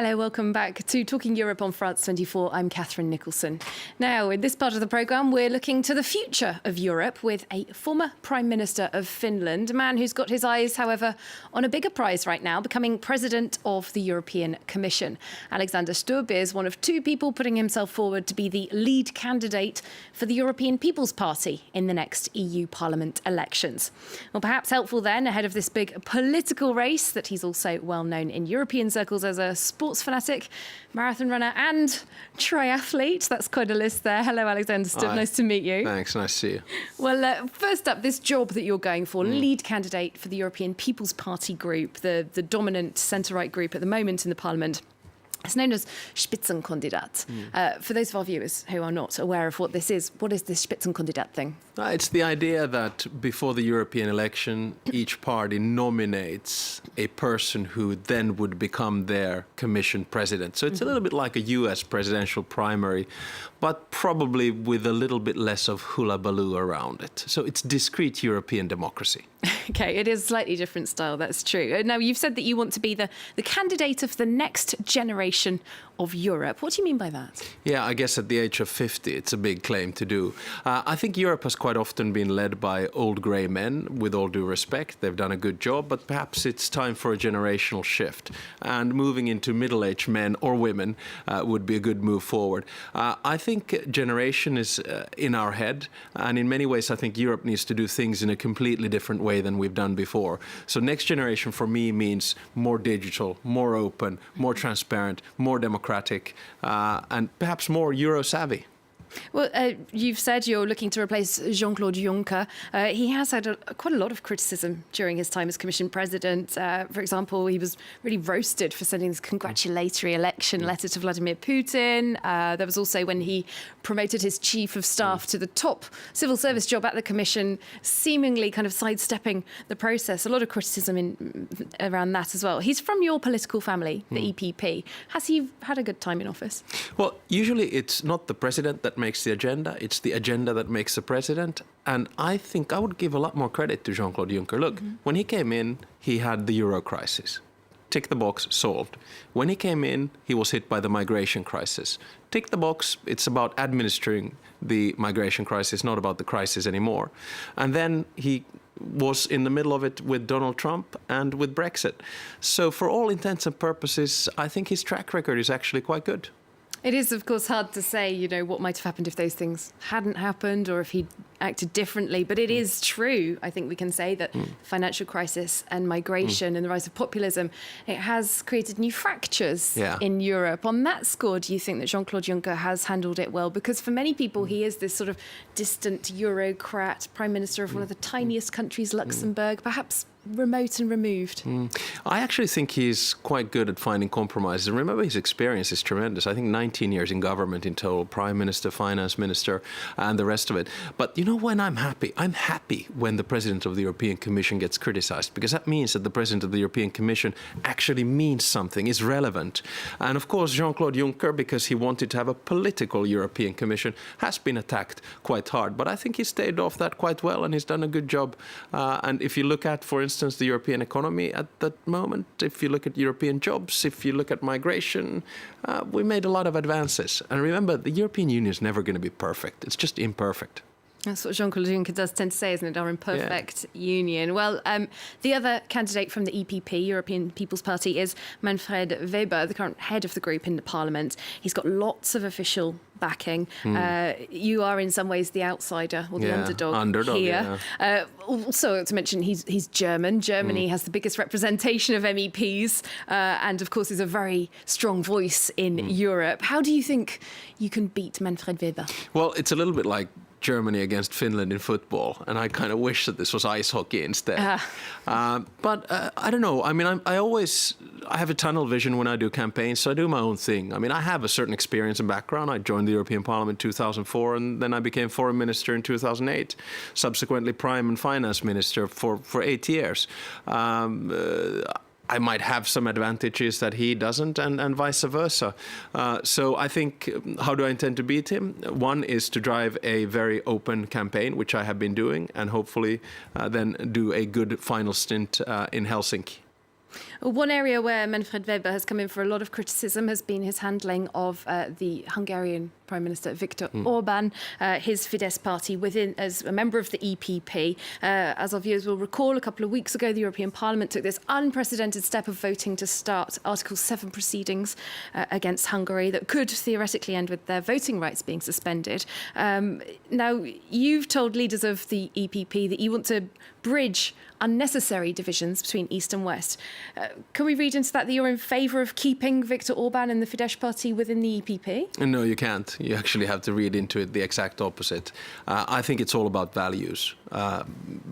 Hello, welcome back to Talking Europe on France 24. I'm Catherine Nicholson. Now, in this part of the programme, we're looking to the future of Europe with a former Prime Minister of Finland, a man who's got his eyes, however, on a bigger prize right now, becoming President of the European Commission. Alexander Stubb is one of two people putting himself forward to be the lead candidate for the European People's Party in the next EU Parliament elections. Well, perhaps helpful then, ahead of this big political race, that he's also well known in European circles as a sports fanatic, marathon runner and triathlete. That's quite a list there. Hello, Alexander Stubb. Nice to meet you. Thanks. Nice to see you. Well, first up, this job that you're going for, lead candidate for the European People's Party group, the dominant centre-right group at the moment in the Parliament. It's known as Spitzenkandidat. For those of our viewers who are not aware of what this is this Spitzenkandidat thing? It's the idea that before the European election, each party nominates a person who then would become their commission president. So it's a little bit like a US presidential primary, but probably with a little bit less of hula-baloo around it. So it's discrete European democracy. OK, it is a slightly different style, that's true. Now, you've said that you want to be the candidate of the next generation of Europe. What do you mean by that? Yeah, I guess at the age of 50, it's a big claim to do. I think Europe has quite often been led by old grey men, with all due respect. They've done a good job, but perhaps it's time for a generational shift. And moving into middle-aged men or women would be a good move forward. I think generation is in our head. And in many ways, I think Europe needs to do things in a completely different way than we've done before. So next generation for me means more digital, more open, more transparent, more democratic, and perhaps more Euro-savvy. Well, you've said you're looking to replace Jean-Claude Juncker. He has had quite a lot of criticism during his time as Commission President. For example, he was really roasted for sending this congratulatory election letter to Vladimir Putin. There was also when he promoted his chief of staff to the top civil service job at the Commission, seemingly kind of sidestepping the process. A lot of criticism around that as well. He's from your political family, the EPP. Has he had a good time in office? Well, usually it's not the president that makes the agenda, it's the agenda that makes the president. And I think I would give a lot more credit to Jean-Claude Juncker. Look, when he came in, he had the euro crisis. Tick the box, solved. When he came in, he was hit by the migration crisis. Tick the box, it's about administering the migration crisis, not about the crisis anymore. And then he was in the middle of it with Donald Trump and with Brexit. So for all intents and purposes, I think his track record is actually quite good. It is, of course, hard to say, you know, what might have happened if those things hadn't happened or if he'd acted differently. But it is true, I think we can say, that financial crisis and migration and the rise of populism, it has created new fractures in Europe. On that score, do you think that Jean-Claude Juncker has handled it well? Because for many people, he is this sort of distant Eurocrat, prime minister of one of the tiniest countries, Luxembourg, perhaps remote and removed. I actually think he's quite good at finding compromises. And remember, his experience is tremendous. I think 19 years in government in total, prime minister, finance minister, and the rest of it. But you know when I'm happy? I'm happy when the president of the European Commission gets criticized, because that means that the president of the European Commission actually means something, is relevant. And of course, Jean-Claude Juncker, because he wanted to have a political European Commission, has been attacked quite hard. But I think he stayed off that quite well, and he's done a good job. And if you look at, for instance, the European economy at that moment, if you look at European jobs, if you look at migration, we made a lot of advances. And remember, the European Union is never going to be perfect. It's just imperfect. That's what Jean-Claude Juncker does tend to say, isn't it? Our imperfect union. Well, the other candidate from the EPP, European People's Party, is Manfred Weber, the current head of the group in the Parliament. He's got lots of official backing. You are in some ways the outsider or the underdog here. Also, to mention, he's German. Germany has the biggest representation of MEPs and, of course, is a very strong voice in Europe. How do you think you can beat Manfred Weber? Well, it's a little bit like Germany against Finland in football, and I kind of wish that this was ice hockey instead. But I don't know. I mean, I have a tunnel vision when I do campaigns, so I do my own thing. I mean, I have a certain experience and background. I joined the European Parliament in 2004, and then I became foreign minister in 2008, subsequently prime and finance minister for 8 years. I might have some advantages that he doesn't, and vice versa. So I think, how do I intend to beat him? One is to drive a very open campaign, which I have been doing, and hopefully then do a good final stint in Helsinki. One area where Manfred Weber has come in for a lot of criticism has been his handling of the Hungarian Prime Minister Viktor Orban, his Fidesz party, as a member of the EPP. As our viewers will recall, a couple of weeks ago, the European Parliament took this unprecedented step of voting to start Article 7 proceedings against Hungary that could theoretically end with their voting rights being suspended. Now, you've told leaders of the EPP that you want to bridge unnecessary divisions between East and West. Can we read into that you're in favour of keeping Viktor Orban and the Fidesz party within the EPP? No, you can't. You actually have to read into it the exact opposite. I think it's all about values.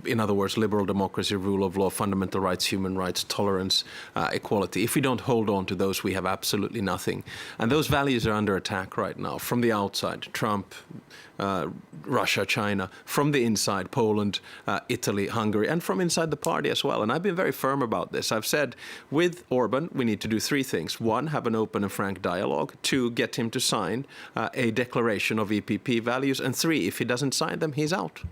In other words, liberal democracy, rule of law, fundamental rights, human rights, tolerance, equality. If we don't hold on to those, we have absolutely nothing. And those values are under attack right now from the outside. Trump, Russia, China, from the inside, Poland, Italy, Hungary, and from inside the party as well. And I've been very firm about this. I've said with Orban, we need to do three things. One, have an open and frank dialogue. Two, get him to sign a declaration of EPP values. And three, if he doesn't sign them, he's out.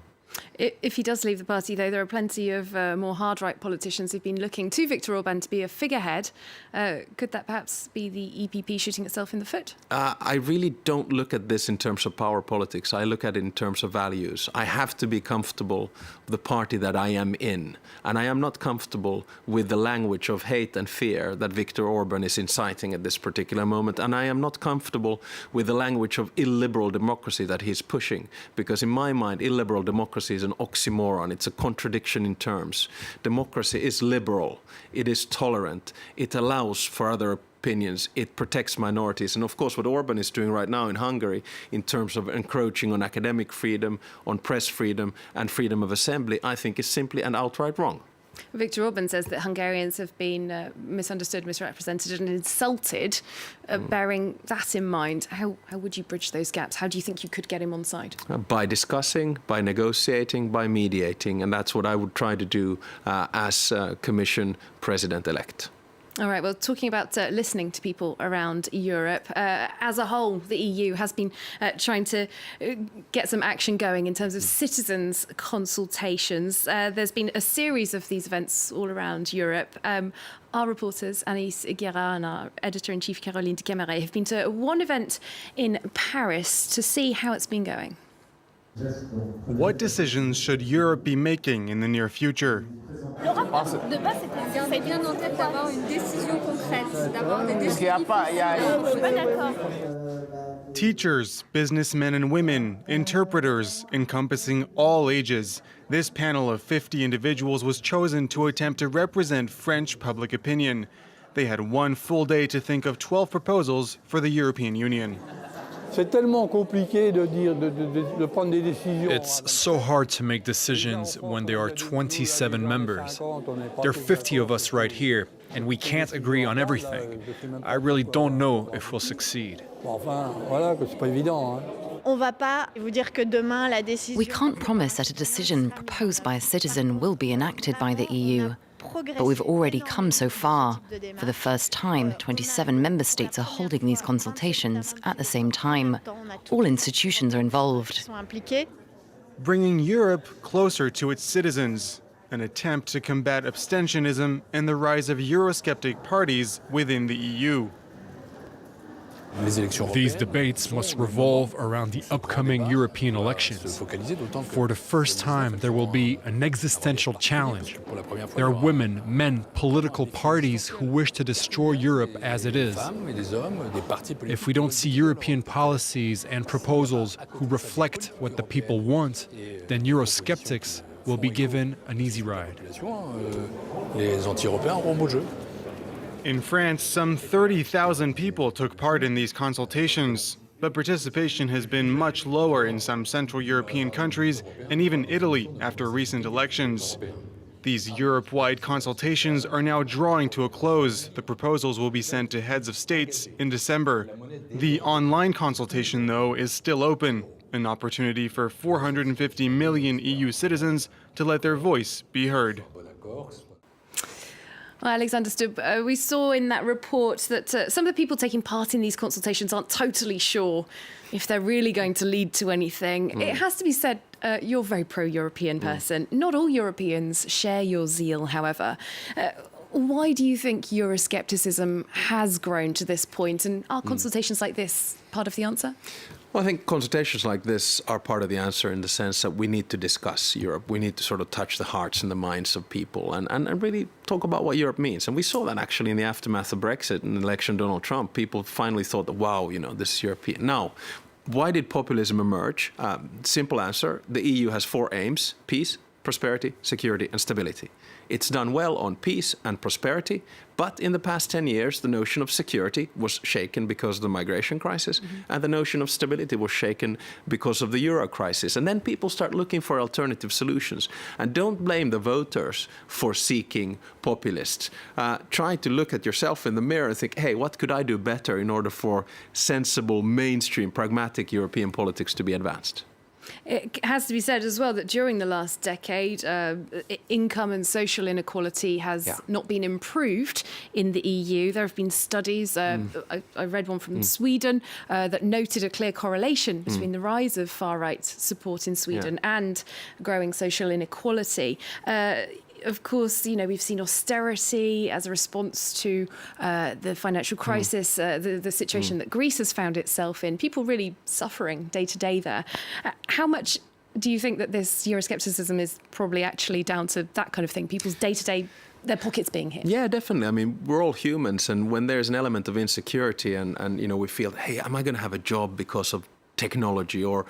If he does leave the party, though, there are plenty of more hard-right politicians who've been looking to Viktor Orban to be a figurehead. Could that perhaps be the EPP shooting itself in the foot? I really don't look at this in terms of power politics. I look at it in terms of values. I have to be comfortable with the party that I am in. And I am not comfortable with the language of hate and fear that Viktor Orban is inciting at this particular moment. And I am not comfortable with the language of illiberal democracy that he's pushing. Because in my mind, illiberal democracy is an oxymoron. It's a contradiction in terms. Democracy is liberal. It is tolerant. It allows for other opinions. It protects minorities. And of course, what Orban is doing right now in Hungary in terms of encroaching on academic freedom, on press freedom and freedom of assembly, I think is simply and outright wrong. Viktor Orban says that Hungarians have been misunderstood, misrepresented and insulted. Bearing that in mind, how would you bridge those gaps? How do you think you could get him on side? By discussing, by negotiating, by mediating. And that's what I would try to do as Commission President-elect. All right, well, talking about listening to people around Europe, as a whole, the EU has been trying to get some action going in terms of citizens' consultations. There's been a series of these events all around Europe. Our reporters, Anaïs Guerra and our editor-in-chief, Caroline de Cameret, have been to one event in Paris to see how it's been going. What decisions should Europe be making in the near future? Teachers, businessmen and women, interpreters, encompassing all ages. This panel of 50 individuals was chosen to attempt to represent French public opinion. They had one full day to think of 12 proposals for the European Union. It's so hard to make decisions when there are 27 members. There are 50 of us right here, and we can't agree on everything. I really don't know if we'll succeed. We can't promise that a decision proposed by a citizen will be enacted by the EU. But we've already come so far. For the first time, 27 member states are holding these consultations at the same time. All institutions are involved. Bringing Europe closer to its citizens, an attempt to combat abstentionism and the rise of Eurosceptic parties within the EU. These debates must revolve around the upcoming European elections. For the first time, there will be an existential challenge. There are women, men, political parties who wish to destroy Europe as it is. If we don't see European policies and proposals who reflect what the people want, then Eurosceptics will be given an easy ride. In France, some 30,000 people took part in these consultations, but participation has been much lower in some Central European countries and even Italy after recent elections. These Europe-wide consultations are now drawing to a close. The proposals will be sent to heads of states in December. The online consultation, though, is still open, an opportunity for 450 million EU citizens to let their voice be heard. Well, Alexander Stubb, we saw in that report that some of the people taking part in these consultations aren't totally sure if they're really going to lead to anything. It has to be said, you're a very pro-European person. Not all Europeans share your zeal, however. Why do you think Euroscepticism has grown to this point? And are consultations like this part of the answer? Well, I think consultations like this are part of the answer in the sense that we need to discuss Europe. We need to sort of touch the hearts and the minds of people and really talk about what Europe means. And we saw that actually in the aftermath of Brexit and the election of Donald Trump. People finally thought that, wow, this is European. Now, why did populism emerge? Simple answer. The EU has 4 aims: peace, prosperity, security, and stability. It's done well on peace and prosperity, but in the past 10 years, the notion of security was shaken because of the migration crisis, and the notion of stability was shaken because of the euro crisis. And then people start looking for alternative solutions. And don't blame the voters for seeking populists. Try to look at yourself in the mirror and think, hey, what could I do better in order for sensible, mainstream, pragmatic European politics to be advanced? It has to be said as well that during the last decade, income and social inequality has not been improved in the EU. There have been studies, I read one from Sweden, that noted a clear correlation between the rise of far-right support in Sweden and growing social inequality. Of course, we've seen austerity as a response to the financial crisis, the situation that Greece has found itself in. People really suffering day to day there. How much do you think that this Euroscepticism is probably actually down to that kind of thing, people's day to day, their pockets being hit? Yeah, definitely. I mean, we're all humans, and when there's an element of insecurity and we feel, hey, am I going to have a job because of technology, or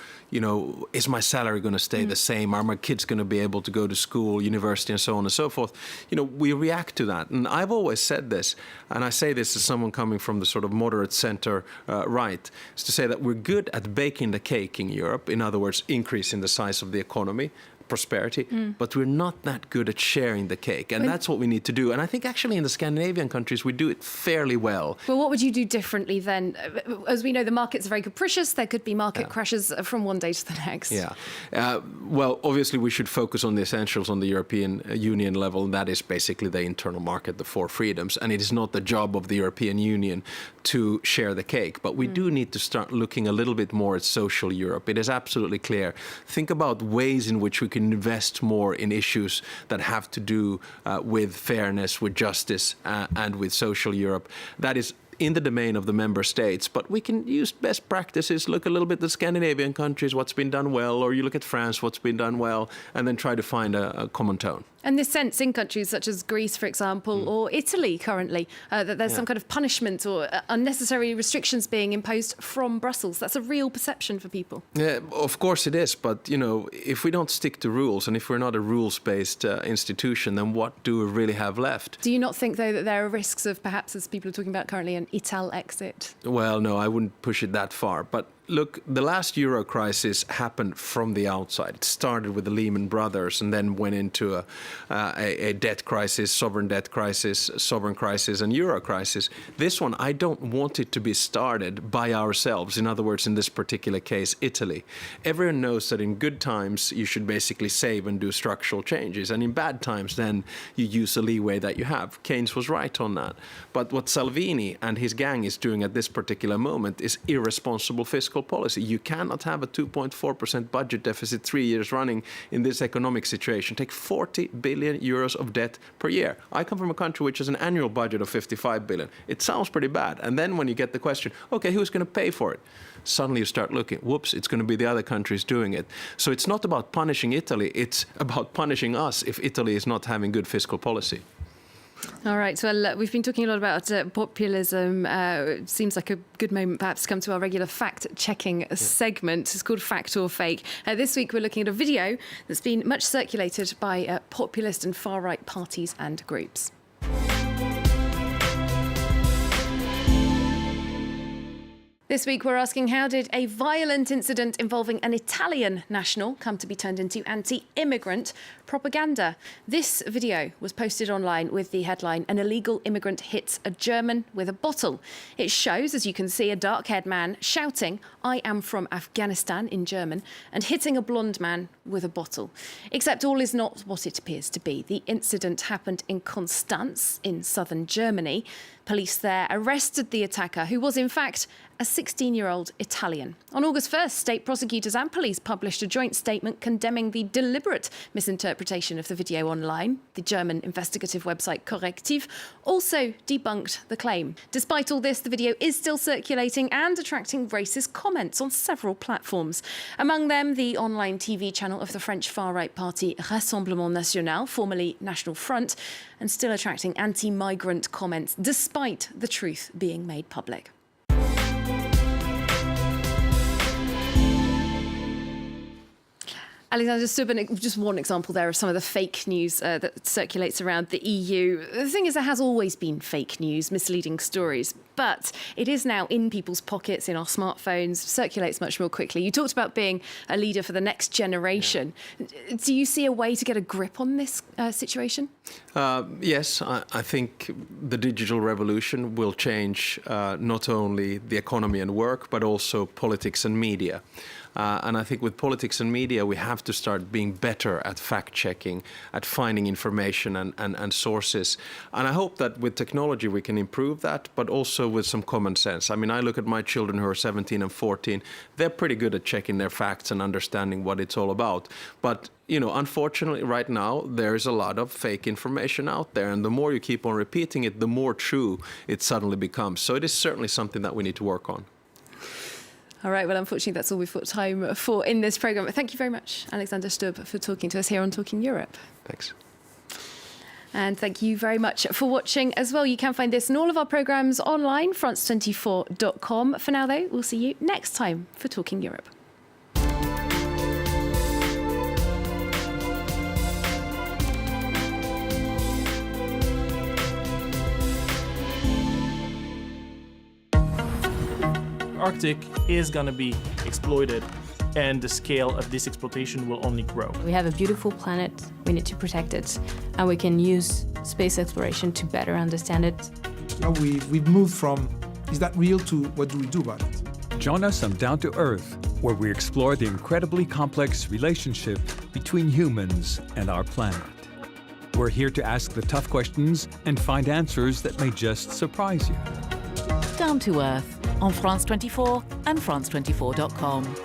is my salary going to stay the same? Are my kids going to be able to go to school, university, and so on and so forth? We react to that. And I've always said this, and I say this as someone coming from the sort of moderate center right, is to say that we're good at baking the cake in Europe. In other words, increasing the size of the economy, prosperity, but we're not that good at sharing the cake, and that's what we need to do. And I think actually in the Scandinavian countries we do it fairly well. Well, what would you do differently then? As we know, the market's very capricious. There could be market crashes from one day to the next. Well, obviously we should focus on the essentials on the European Union level, and that is basically the internal market, the 4 freedoms, and it is not the job of the European Union to share the cake. But we do need to start looking a little bit more at social Europe. It is absolutely clear. Think about ways in which we can invest more in issues that have to do with fairness, with justice, and with social Europe. That is in the domain of the member states, but we can use best practices, look a little bit at the Scandinavian countries, what's been done well, or you look at France, what's been done well, and then try to find a common tone. And this sense in countries such as Greece, for example, or Italy currently, that there's some kind of punishment or unnecessary restrictions being imposed from Brussels. That's a real perception for people. Yeah, of course it is. But, if we don't stick to rules and if we're not a rules-based institution, then what do we really have left? Do you not think, though, that there are risks of perhaps, as people are talking about currently, an Ital exit? Well, no, I wouldn't push it that far. But look, the last euro crisis happened from the outside. It started with the Lehman Brothers and then went into a debt crisis, sovereign debt crisis, sovereign crisis, and euro crisis. This one, I don't want it to be started by ourselves. In other words, in this particular case, Italy. Everyone knows that in good times, you should basically save and do structural changes. And in bad times, then you use the leeway that you have. Keynes was right on that. But what Salvini and his gang is doing at this particular moment is irresponsible fiscal policy. You cannot have a 2.4% budget deficit 3 years running in this economic situation. Take 40 billion euros of debt per year. I come from a country which has an annual budget of 55 billion. It sounds pretty bad. And then when you get the question, okay, who's going to pay for it? Suddenly you start looking, whoops, it's going to be the other countries doing it. So it's not about punishing Italy, it's about punishing us if Italy is not having good fiscal policy. All right. Well, we've been talking a lot about populism. It seems like a good moment perhaps to come to our regular fact-checking segment. It's called Fact or Fake. This week we're looking at a video that's been much circulated by populist and far-right parties and groups. This week we're asking, how did a violent incident involving an Italian national come to be turned into anti-immigrant propaganda? This video was posted online with the headline, "An illegal immigrant hits a German with a bottle." It shows, as you can see, a dark-haired man shouting, "I am from Afghanistan" in German, and hitting a blonde man with a bottle. Except all is not what it appears to be. The incident happened in Konstanz in southern Germany. Police there arrested the attacker, who was in fact a 16-year-old Italian. On August 1st, state prosecutors and police published a joint statement condemning the deliberate misinterpretation of the video online. The German investigative website Correctiv also debunked the claim. Despite all this, the video is still circulating and attracting racist comments on several platforms. Among them, the online TV channel of the French far-right party Rassemblement National, formerly National Front, and still attracting anti-migrant comments despite the truth being made public. Alexander Stubb, just one example there of some of the fake news that circulates around the EU. The thing is, there has always been fake news, misleading stories, but it is now in people's pockets, in our smartphones, circulates much more quickly. You talked about being a leader for the next generation. Yeah. Do you see a way to get a grip on this situation? Yes, I think the digital revolution will change not only the economy and work, but also politics and media. And I think with politics and media, we have to start being better at fact-checking, at finding information and sources. And I hope that with technology we can improve that, but also with some common sense. I mean, I look at my children who are 17 and 14. They're pretty good at checking their facts and understanding what it's all about. But you know, unfortunately, right now, there's a lot of fake information out there. And the more you keep on repeating it, the more true it suddenly becomes. So it is certainly something that we need to work on. All right, well, unfortunately, that's all we've got time for in this programme. Thank you very much, Alexander Stubb, for talking to us here on Talking Europe. Thanks. And thank you very much for watching as well. You can find this and all of our programmes online, france24.com. For now, though, we'll see you next time for Talking Europe. Arctic is going to be exploited, and the scale of this exploitation will only grow. We have a beautiful planet, we need to protect it, and we can use space exploration to better understand it. Now we've moved from, is that real, to what do we do about it? Join us on Down to Earth, where we explore the incredibly complex relationship between humans and our planet. We're here to ask the tough questions and find answers that may just surprise you. Down to Earth on France 24 and France24.com.